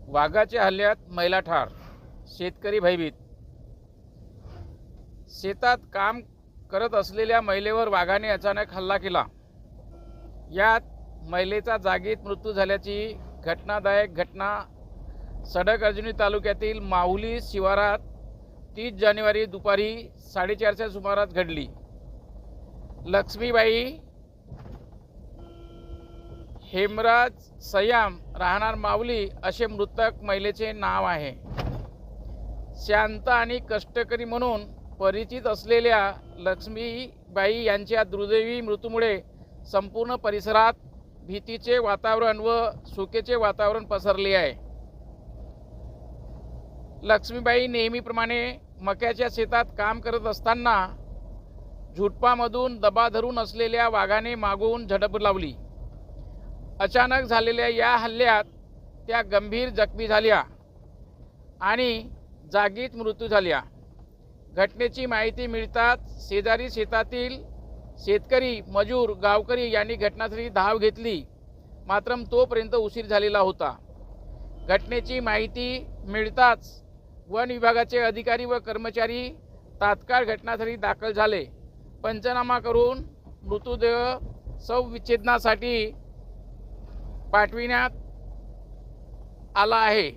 वाघाच्या हल्ल्यात महिला ठार, शेतकरी भयभीत। शेतात काम करत असलेल्या महिलेवर वाघाने अचानक हल्ला केला। यात महिलेचा जागीच मृत्यू झाल्याची घटनादायक घटना सडक अर्जुनी तालुक्यातील माहुली शिवारात 30 जानेवारी दुपारी 4:30च्या सुमारास घडली। लक्ष्मीबाई हेमराज सयाम राहणार माऊली असे मृतक महिलेचे नाव आहे। शांत आणि कष्टकरी म्हणून परिचित असलेल्या लक्ष्मीबाई यांच्या दुर्दैवी मृत्यूमुळे संपूर्ण परिसरात भीतीचे वातावरण व शोकेचे वातावरण पसरले आहे। लक्ष्मीबाई नेहमीप्रमाणे मक्याच्या शेतात काम करत असताना झुडपामधून दबा धरून असलेल्या वाघाने मागून झडप लावली। अचानक झालेल्या या हल्ल्यात त्या गंभीर जखमी झाल्या आणि जागीच मृत्यू झाल्या। घटनेची माहिती मिळताच शेजारी शेतातील शेतकरी, मजूर, गावकरी यांनी घटनास्थळी धाव घेतली, मात्र तोपर्यंत उशीर झालेला होता। घटनेची माहिती मिळताच वन विभागाचे अधिकारी व कर्मचारी तात्काळ घटनास्थळी दाखल झाले। पंचनामा करून मृतदेह शवविच्छेदनासाठी पाठविण्यात आला आहे।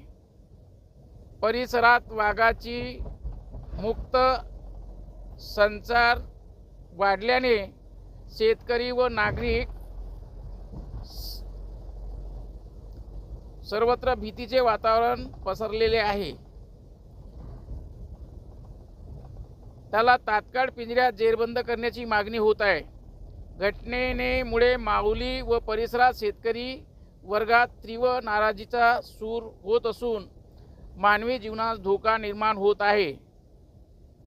परिसरात वाघाची मुक्त संचार वाढल्याने शेतकरी व नागरिक सर्वत्र भीतीचे वातावरण पसरलेले आहे। त्याला तात्काळ पिंजऱ्यात जेरबंद करण्याची मागणी होत आहे। घटनेमुळे माऊली व परिसरात शेतकरी वर्गात तीव्र नाराजीचा सूर होत असून मानवी जीवनास धोका निर्माण होत आहे।